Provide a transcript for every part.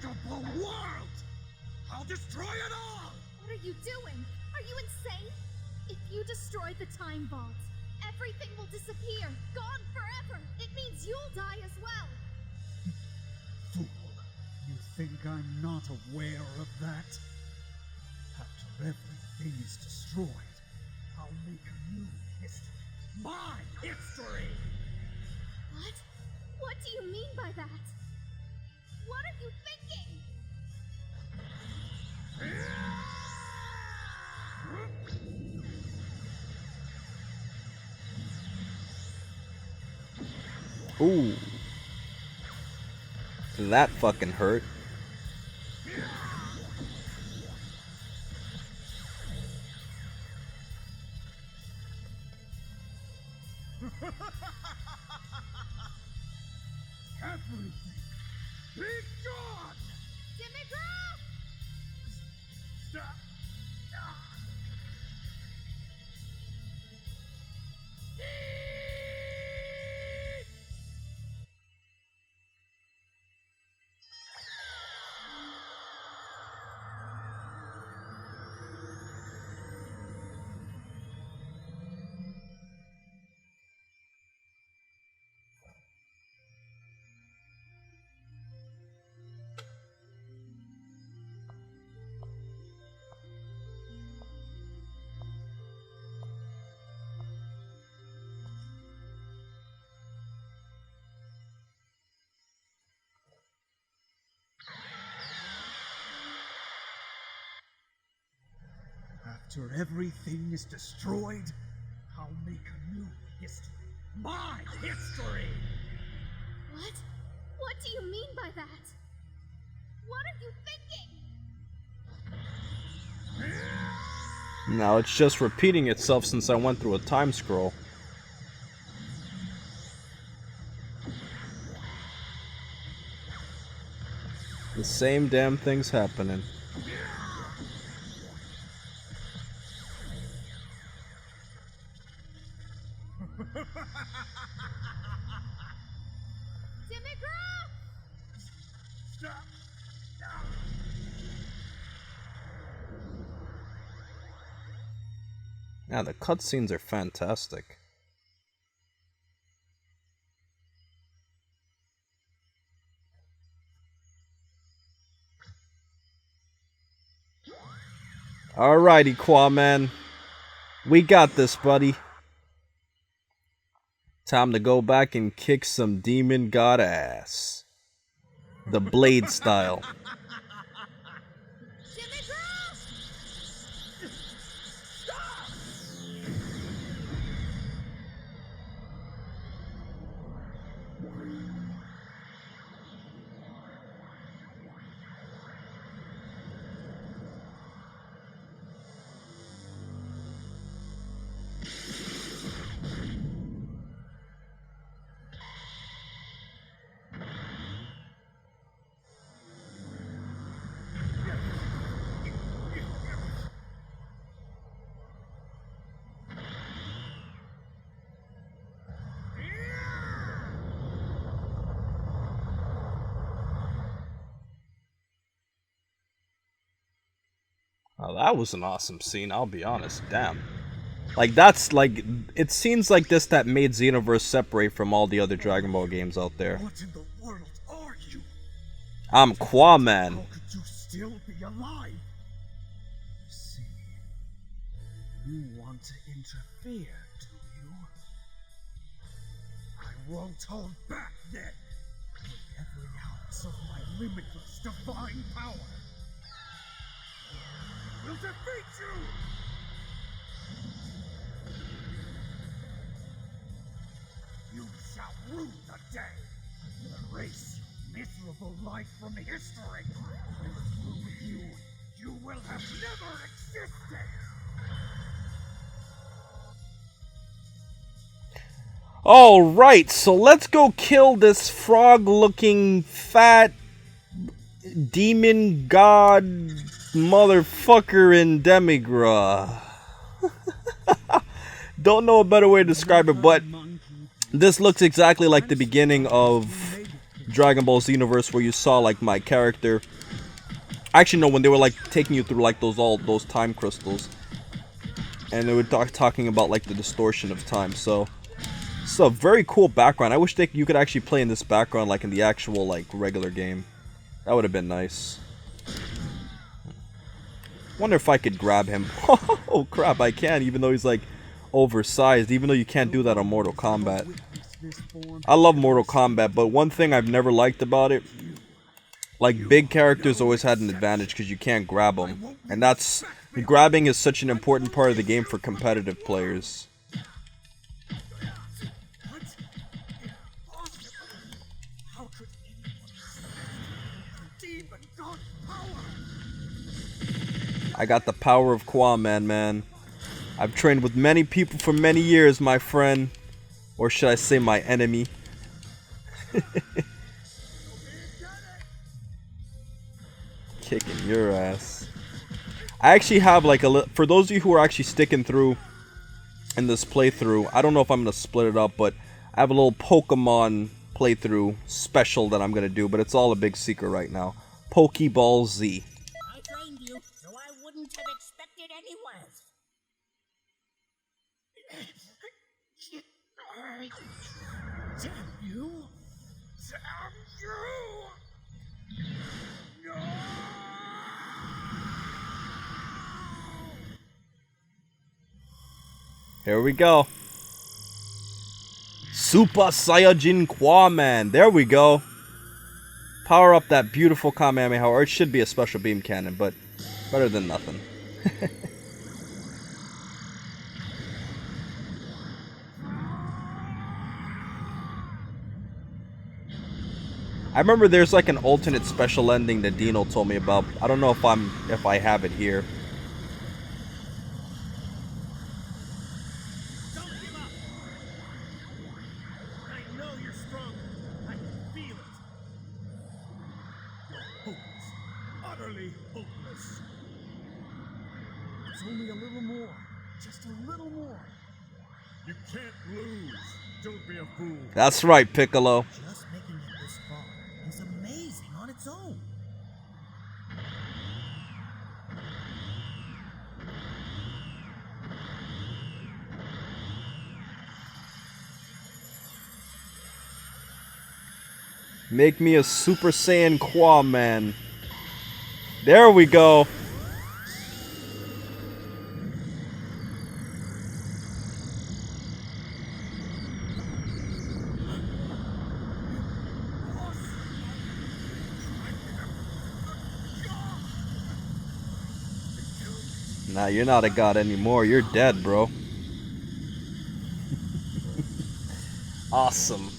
unspeakable world! I'll destroy it all! What are you doing? Are you insane? If you destroy the time vault, everything will disappear, gone forever. It means you'll die as well. Fool, you think I'm not aware of that? After everything is destroyed, I'll make a new history. My history! What? What do you mean by that? What are you thinking? Ooh. That fucking hurt. Everything! Be gone! Demigra! Stop! After everything is destroyed, I'll make a new history. My history! What? What do you mean by that? What are you thinking? Now it's just repeating itself since I went through a time scroll. The same damn thing's happening. Demigra! Stop! Yeah, the cutscenes are fantastic. Alrighty, Qaaman. We got this, buddy. Time to go back and kick some demon god ass. The blade style. Demigra! Oh, that was an awesome scene, I'll be honest. Damn. Like, that's like... It's scenes like this that made Xenoverse separate from all the other Dragon Ball games out there. What in the world are you? I'm Qaaman. How could you still be alive? You see, you want to interfere, do you? I won't hold back then. With every ounce of my limitless divine power, we'll defeat you! You shall rue the day. Erase your miserable life from history. And through you, you will have never existed. Alright, so let's go kill this frog-looking, fat, demon god motherfucker in Demigra. Don't know a better way to describe it, but this looks exactly like the beginning of Dragon Ball Xenoverse where you saw like my character. Actually, no, when they were like taking you through like those time crystals, and they were talking about like the distortion of time. So it's a very cool background. I wish you could actually play in this background like in the actual like regular game. That would have been nice. Wonder if I could grab him. Oh crap, I can, even though he's like oversized, even though you can't do that on Mortal Kombat. I love Mortal Kombat, but one thing I've never liked about it, like big characters always had an advantage because you can't grab them. And that's, grabbing is such an important part of the game for competitive players. I got the power of Qaaman, man. I've trained with many people for many years, my friend. Or should I say my enemy? Kicking your ass. I actually have like for those of you who are actually sticking through in this playthrough, I don't know if I'm going to split it up, but I have a little Pokemon playthrough special that I'm going to do, but it's all a big secret right now. Pokeball Z. I trained you, so I wouldn't have expected any less. Damn you! Damn you! No! Here we go. Super Saiyajin Qaaman. There we go. Power up that beautiful Kamehameha, or it should be a special beam cannon, but better than nothing. I remember there's like an alternate special ending that Dino told me about. I don't know if I have it here. Don't give up. I know you're strong. I can feel it. You're hopeless. Utterly hopeless. It's only a little more. Just a little more. You can't lose. Don't be a fool. That's right, Piccolo. Just making it this far is amazing on its own. Make me a Super Saiyan Qaaman. There we go. Nah, you're not a god anymore. You're dead, bro. Awesome.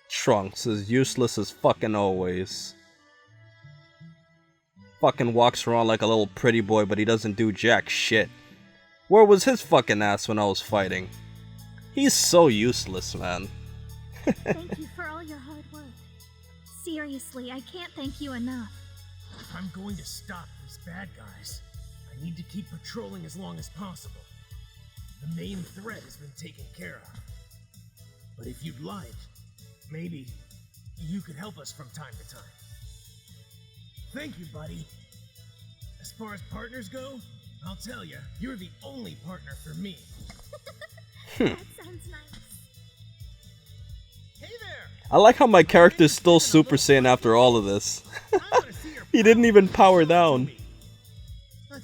Trunks is useless as fucking always. Fucking walks around like a little pretty boy, but he doesn't do jack shit. Where was his fucking ass when I was fighting? He's so useless, man. Thank you for all your hard work. Seriously, I can't thank you enough. If I'm going to stop these bad guys, I need to keep patrolling as long as possible. The main threat has been taken care of. But if you'd like, maybe you could help us from time to time. Thank you, buddy. As far as partners go, I'll tell you, you're the only partner for me. That sounds nice. Hey there! I like how my character's still Super Saiyan after all of this. I wanna see your He didn't even power down.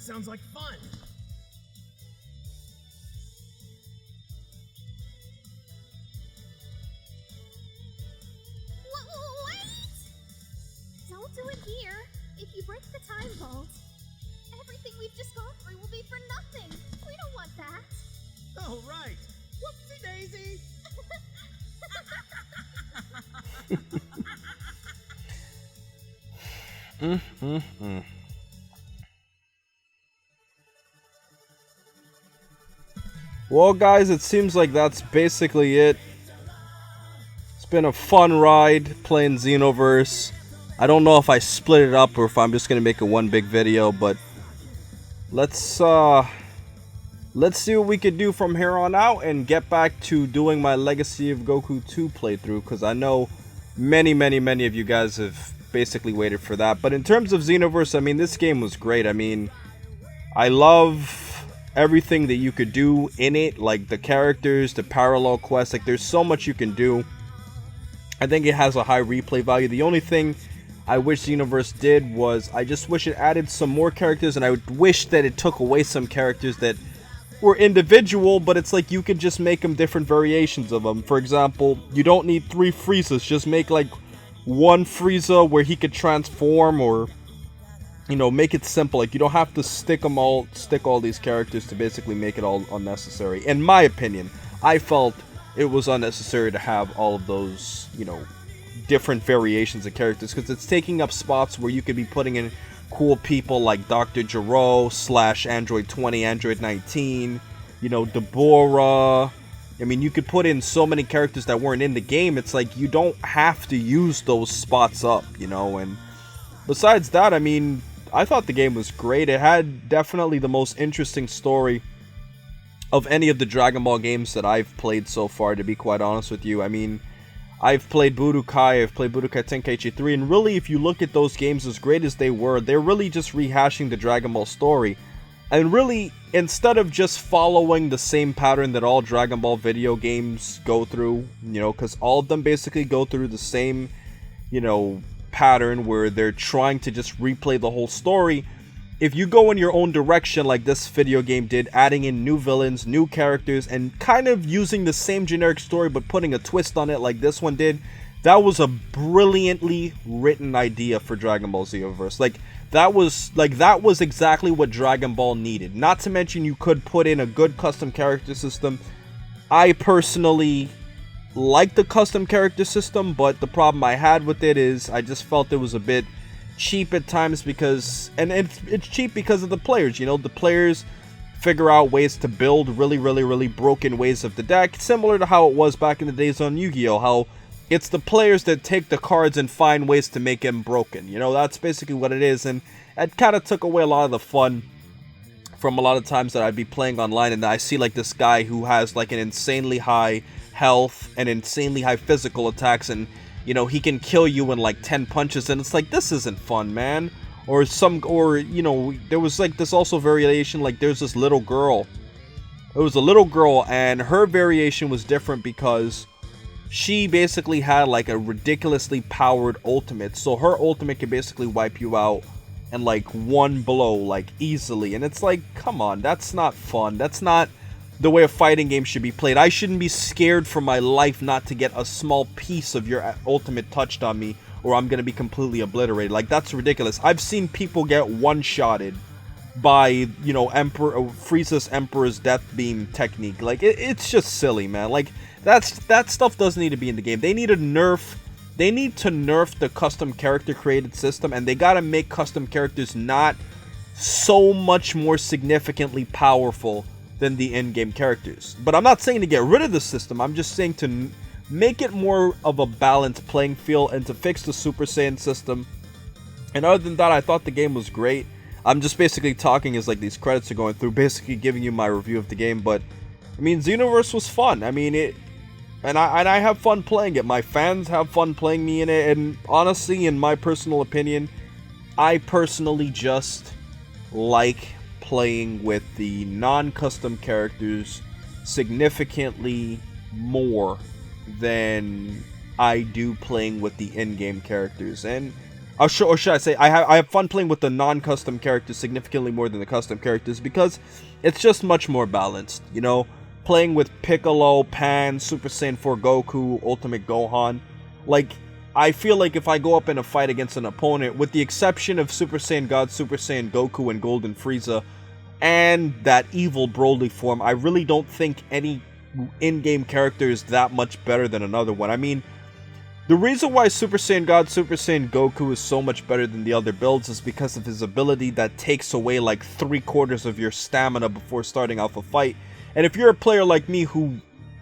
Sounds like fun. Wait! Don't do it here. If you break the time vault, everything we've just gone through will be for nothing. We don't want that. Oh, right. Whoopsie daisy. Well, guys, it seems like that's basically it. It's been a fun ride playing Xenoverse. I don't know if I split it up or if I'm just gonna make it one big video, but let's see what we could do from here on out and get back to doing my Legacy of Goku 2 playthrough, because I know many of you guys have basically waited for that. But in terms of Xenoverse, I mean, this game was great. I mean, I love everything that you could do in it, like the characters, the parallel quests. Like, there's so much you can do. I think it has a high replay value. The only thing I wish Xenoverse did was, I just wish it added some more characters, and I would wish that it took away some characters that were individual, but it's like you could just make them different variations of them. For example, you don't need 3 Friezas, just make like one Frieza where he could transform, or, you know, make it simple. Like, you don't have to stick all these characters to basically make it all unnecessary. In my opinion, I felt it was unnecessary to have all of those, you know, different variations of characters, because it's taking up spots where you could be putting in cool people like Dr. Gero / Android 20, Android 19, you know, Deborah. I mean, you could put in so many characters that weren't in the game. It's like, you don't have to use those spots up, you know. And besides that, I mean, I thought the game was great. It had definitely the most interesting story of any of the Dragon Ball games that I've played so far, to be quite honest with you. I mean, I've played Budokai, I've played Budokai Tenkaichi 3, and really, if you look at those games, as great as they were, they're really just rehashing the Dragon Ball story. And really, instead of just following the same pattern that all Dragon Ball video games go through, you know, because all of them basically go through the same, you know, pattern where they're trying to just replay the whole story. If you go in your own direction like this video game did, adding in new villains, new characters, and kind of using the same generic story but putting a twist on it like this one did, that was a brilliantly written idea for Dragon Ball Xenoverse. That was exactly what Dragon Ball needed. Not to mention, you could put in a good custom character system. I personally like the custom character system, but the problem I had with it is I just felt it was a bit cheap at times, because, and it's cheap because of the players. You know, the players figure out ways to build really broken ways of the deck, similar to how it was back in the days on Yu-Gi-Oh! How it's the players that take the cards and find ways to make them broken. You know, that's basically what it is, and it kind of took away a lot of the fun from a lot of times that I'd be playing online, and I see like this guy who has like an insanely high health and insanely high physical attacks, and you know, he can kill you in like 10 punches, and it's like, this isn't fun, man. Or you know, there was like this also variation, like there's this little girl. It was a little girl, and her variation was different because she basically had like a ridiculously powered ultimate. So her ultimate could basically wipe you out in like one blow, like easily. And it's like, come on, that's not fun. That's not the way a fighting game should be played. I shouldn't be scared for my life not to get a small piece of your ultimate touched on me, or I'm gonna be completely obliterated. Like, that's ridiculous. I've seen people get one-shotted by, you know, Frieza's Emperor's Death Beam technique. Like, it's just silly, man. Like, that stuff doesn't need to be in the game. They need to nerf the custom character created system, and they gotta make custom characters not so much more significantly powerful than the in-game characters. But I'm not saying to get rid of the system, I'm just saying to make it more of a balanced playing field and to fix the Super Saiyan system. And other than that, I thought the game was great. I'm just basically talking as like these credits are going through, basically giving you my review of the game. But I mean, Xenoverse was fun. I mean, I have fun playing it. My fans have fun playing me in it, and honestly, in my personal opinion, I personally just like playing with the non-custom characters significantly more than I do playing with the in-game characters. And Or should I say, I have fun playing with the non-custom characters significantly more than the custom characters because it's just much more balanced, you know? Playing with Piccolo, Pan, Super Saiyan 4 Goku, Ultimate Gohan, like, I feel like if I go up in a fight against an opponent, with the exception of Super Saiyan God, Super Saiyan Goku, and Golden Frieza, and that evil Broly form, I really don't think any in-game character is that much better than another one. I mean, the reason why Super Saiyan God, Super Saiyan Goku is so much better than the other builds is because of his ability that takes away like 3/4 of your stamina before starting off a fight. And if you're a player like me who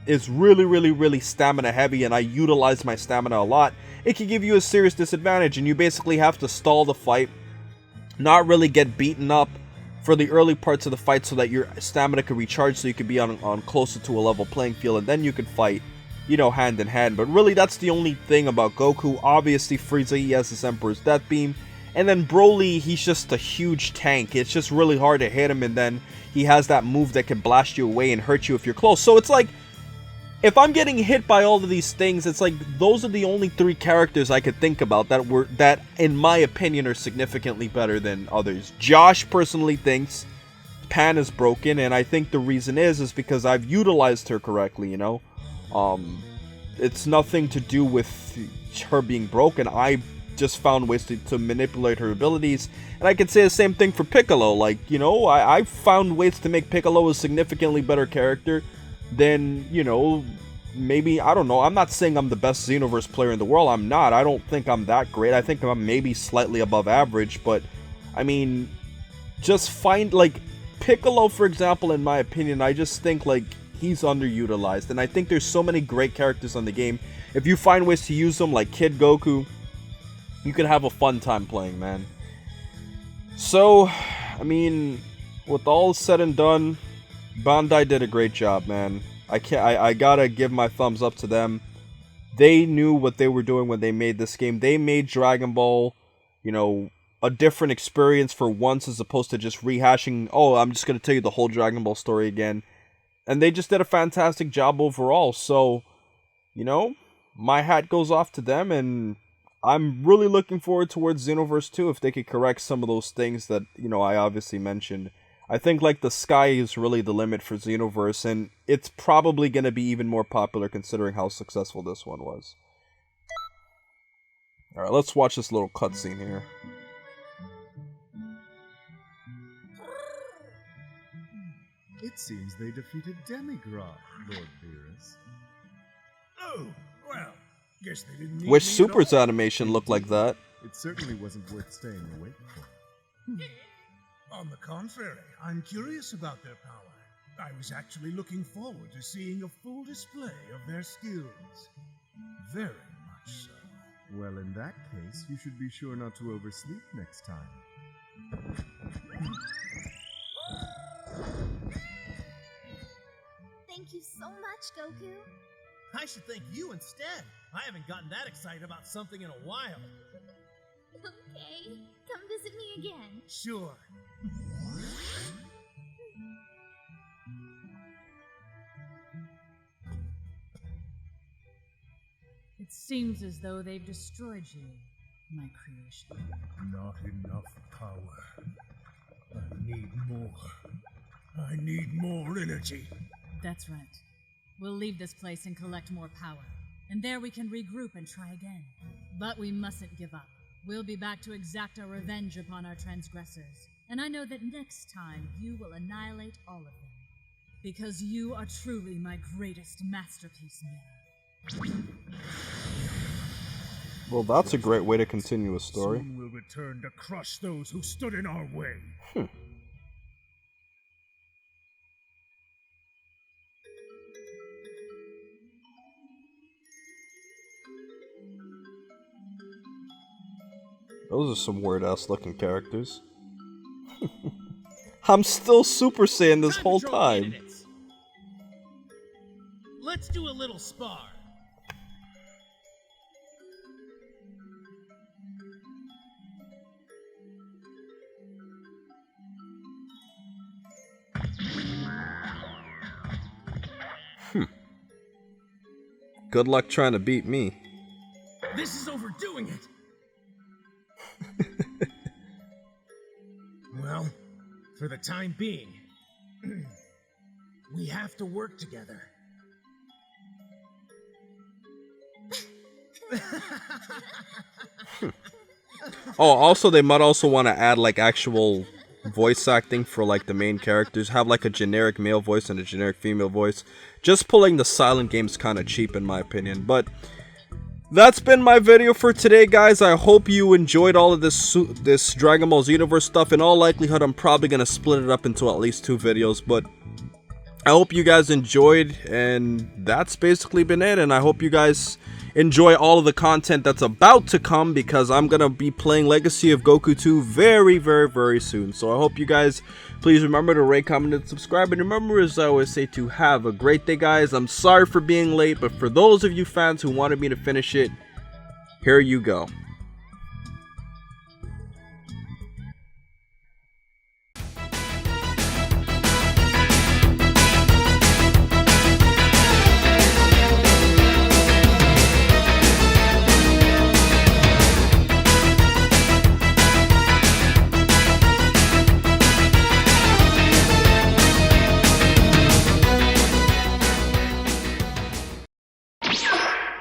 is really stamina heavy and I utilize my stamina a lot, it can give you a serious disadvantage and you basically have to stall the fight, not really get beaten up for the early parts of the fight so that your stamina can recharge so you can be on closer to a level playing field and then you can fight, you know, hand in hand. But really, that's the only thing about Goku. Obviously, Frieza, he has his Emperor's Death Beam. And then Broly, he's just a huge tank. It's just really hard to hit him. And then he has that move that can blast you away and hurt you if you're close. So it's like, if I'm getting hit by all of these things, it's like, those are the only 3 characters I could think about that in my opinion, are significantly better than others. Josh personally thinks Pan is broken. And I think the reason is because I've utilized her correctly, you know? It's nothing to do with her being broken. I just found ways to manipulate her abilities, and I could say the same thing for Piccolo. Like, you know, I found ways to make Piccolo a significantly better character than, you know, maybe, I don't know, I'm not saying I'm the best Xenoverse player in the world. I'm not. I don't think I'm that great. I think I'm maybe slightly above average, but I mean, just find, like, Piccolo, for example, in my opinion, I just think, like, he's underutilized, and I think there's so many great characters on the game. If you find ways to use them, like Kid Goku, you could have a fun time playing, man. So, I mean, with all said and done, Bandai did a great job, man. I gotta give my thumbs up to them. They knew what they were doing when they made this game. They made Dragon Ball, you know, a different experience for once, as opposed to just rehashing, oh, I'm just gonna tell you the whole Dragon Ball story again. And they just did a fantastic job overall. So, you know, my hat goes off to them. And I'm really looking forward towards Xenoverse 2 if they could correct some of those things that, you know, I obviously mentioned. I think, like, the sky is really the limit for Xenoverse. And it's probably going to be even more popular considering how successful this one was. Alright, let's watch this little cutscene here. It seems they defeated Demigra, Lord Beerus. Oh, well, guess they didn't need Wish me at Super's all. animation looked like that. It certainly wasn't worth staying awake for. On the contrary, I'm curious about their power. I was actually looking forward to seeing a full display of their skills. Very much so. Well, in that case, you should be sure not to oversleep next time. Thank you so much, Goku. I should thank you instead. I haven't gotten that excited about something in a while. Okay, come visit me again. Sure. It seems as though they've destroyed you, my creation. Not enough power. I need more. I need more energy. That's right. We'll leave this place and collect more power. And there we can regroup and try again. But we mustn't give up. We'll be back to exact our revenge upon our transgressors. And I know that next time you will annihilate all of them. Because you are truly my greatest masterpiece, Mira. Well, that's a great way to continue a story. Soon we'll return to crush those who stood in our way. Those are some weird-ass looking characters. I'm still Super Saiyan this Time whole Patrol time. candidates. Let's do a little spar. Good luck trying to beat me. This is overdoing it. Well, for the time being, we have to work together. Oh, also they might also want to add like actual voice acting for like the main characters. Have like a generic male voice and a generic female voice. Just pulling the silent game's kind of cheap in my opinion. But that's been my video for today, guys. I hope you enjoyed all of this Dragon Ball Xenoverse stuff. In all likelihood, I'm probably gonna split it up into at least 2 videos, but I hope you guys enjoyed, and that's basically been it. And I hope you guys enjoy all of the content that's about to come, because I'm gonna be playing Legacy of Goku 2 very, very, very soon. So I hope you guys please remember to rate, comment, and subscribe. And remember, as I always say, to have a great day, guys. I'm sorry for being late, but for those of you fans who wanted me to finish it, here you go.